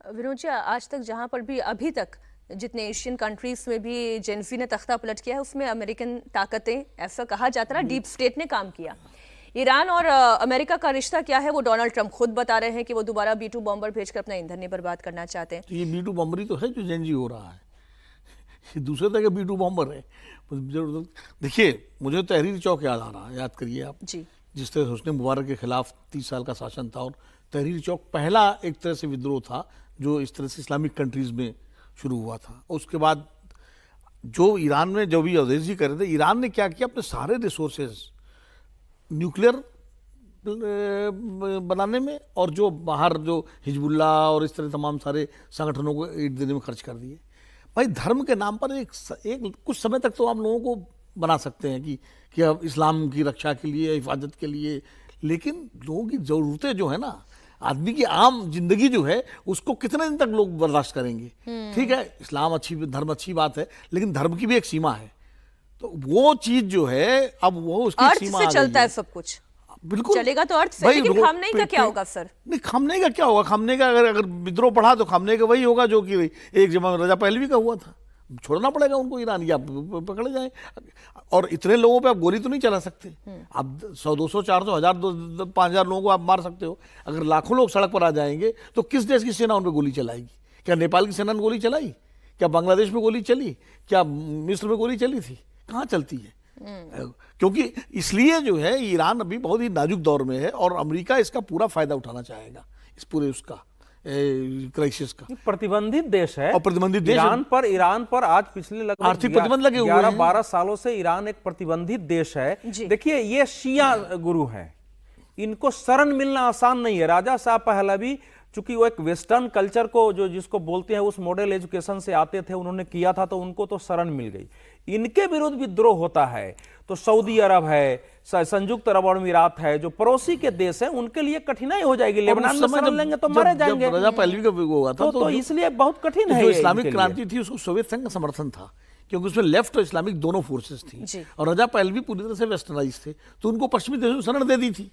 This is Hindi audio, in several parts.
विनोद जी, आज तक जहां पर भी अभी तक जितने एशियन कंट्रीज में भी जेनजी ने तख्ता पलट किया है उसमें अमेरिकन ताकतें, ऐसा कहा जाता रहा, डीप स्टेट ने काम किया। ईरान और अमेरिका का रिश्ता क्या है वो डोनाल्ड ट्रंप खुद बता रहे हैं कि वो दोबारा B2 बॉम्बर भेजकर अपना ईंधन नहीं बर्बाद करना चाहते हैं। तो ये B2 बॉम्बर ही तो है जो जेनजी हो रहा है। ये दूसरे तरह का B2 बॉम्बर है। देखिए, मुझे तहरीर चौक याद आ रहा है, याद करिए आप जी। जिस तरह हुस्ने मुबारक के खिलाफ 30 साल का शासन था, और तहरीर चौक पहला एक तरह से विद्रोह था जो इस तरह से इस्लामिक कंट्रीज में शुरू हुआ था। उसके बाद जो ईरान में जो भी अवधेश जी कर रहे थे, ईरान ने क्या किया, अपने सारे रिसोर्सेज न्यूक्लियर बनाने में और जो बाहर जो हिजबुल्ला और इस तरह तमाम सारे संगठनों को ईंट देने में खर्च कर दिए। भाई, धर्म के नाम पर एक कुछ समय तक तो आप लोगों को बना सकते हैं कि अब इस्लाम की रक्षा के लिए, हिफाजत के लिए, लेकिन लोगों की ज़रूरतें जो है ना, आदमी की आम जिंदगी जो है उसको कितने दिन तक लोग बर्दाश्त करेंगे। ठीक है, इस्लाम अच्छी, धर्म अच्छी बात है, लेकिन धर्म की भी एक सीमा है। तो वो चीज जो है अब वो उसकी सीमा से चलता है सब कुछ, बिल्कुल चलेगा तो अर्थ से, लेकिन खामने का क्या होगा सर? नहीं, खामने का क्या होगा? खामने का अगर विद्रोह बढ़ा तो खामने का वही होगा जो कि एक जमाना रजा पहलवी का हुआ था। छोड़ना पड़ेगा उनको ईरान, या पकड़े जाए। और इतने लोगों पे आप गोली तो नहीं चला सकते। आप 100, 200, 400, 1000, 5000 लोगों को आप मार सकते हो। अगर लाखों लोग सड़क पर आ जाएंगे तो किस देश की सेना उन पर गोली चलाएगी? क्या नेपाल की सेना ने गोली चलाई? क्या बांग्लादेश में गोली चली? क्या मिस्र में गोली चली थी? कहाँ चलती है? क्योंकि इसलिए जो है ईरान अभी बहुत ही नाजुक दौर में है और अमेरिका इसका पूरा फायदा उठाना चाहेगा, इस पूरे उसका क्राइसिस का। प्रतिबंधित देश है और प्रतिबंधित देश ईरान पर आज पिछले लगभग आर्थिक प्रतिबंध लगे हुए हैं। 11-12 सालों से ईरान एक प्रतिबंधित देश है। देखिए, ये शिया गुरु है, इनको शरण मिलना आसान नहीं है। राजा साहब पहलवी चूंकि वो एक वेस्टर्न कल्चर को जो जिसको बोलते हैं उस मॉडल एजुकेशन से आते थे, उन्होंने किया था तो उनको तो शरण मिल गई। इनके विरुद्ध विद्रोह होता है तो सऊदी अरब है, संयुक्त अरब अमीरात है, जो पड़ोसी के देश हैं, उनके लिए कठिनाई हो जाएगी। लेबनान में शरण लेंगे तो मारे जाएंगे। रजा पहलवी का हुआ था तो इसलिए बहुत कठिन है। जो इस्लामिक क्रांति थी उसको सोवियत संघ का समर्थन था, क्योंकि उसमें लेफ्ट और इस्लामिक दोनों फोर्सेस थी, और रजा पहलवी पूरी तरह से वेस्टर्नाइज थे, तो उनको पश्चिमी देशों को शरण दे दी थी।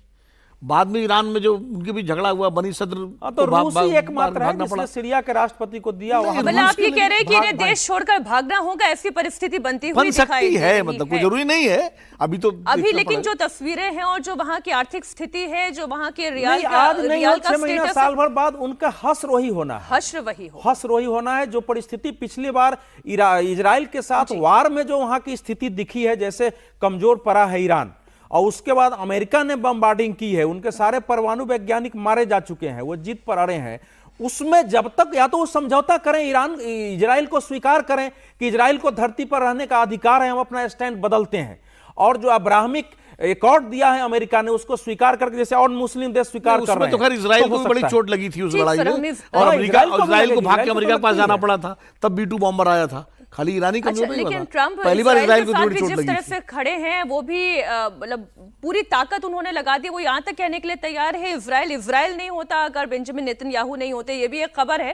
बाद में ईरान में जो उनके भी झगड़ा हुआ, बनी सदर तो रूसी एकमात्र है जिसने सीरिया के राष्ट्रपति को दिया। मतलब आप ये कह रहे हैं कि इन्हें देश छोड़कर भागना होगा, ऐसी परिस्थिति बनती हुई दिखाई है। मतलब कोई जरूरी नहीं है अभी तो लेकिन जो तस्वीरें हैं और जो वहां की आर्थिक स्थिति है, जो वहां के रियाल का स्टेटस, साल भर बाद उनका हश्र वही होना है जो परिस्थिति पिछली बार इजराइल के साथ वार में जो वहां की स्थिति दिखी है, जैसे कमजोर पड़ा है ईरान, और उसके बाद अमेरिका ने बमबार्डिंग की है, उनके सारे परमाणु वैज्ञानिक मारे जा चुके हैं, वो जीत पर अड़े हैं। उसमें जब तक या तो वो समझौता करें, ईरान इजराइल को स्वीकार करें कि इजराइल को धरती पर रहने का अधिकार है, हम अपना स्टैंड बदलते हैं, और जो अब्राहमिक एकॉर्ड दिया है अमेरिका ने उसको स्वीकार करके, जैसे और मुस्लिम देश स्वीकार कर रहे हैं। तो खैर इजराइल को बड़ी चोट लगी थी उस लड़ाई में, और इजराइल को भाग के अमेरिका के पास जाना पड़ा था, तब B2 बॉम्बर आया था। खाली ईरानी कमजोर नहीं हुआ, लेकिन ट्रंप पहली बार इजराइल को थोड़ी चोट लगी। जिस तरह से खड़े हैं वो भी मतलब पूरी ताकत उन्होंने लगा दी। वो यहाँ तक कहने के लिए तैयार है इजराइल नहीं होता अगर बेंजामिन नेतन्याहू नहीं होते। ये भी एक खबर है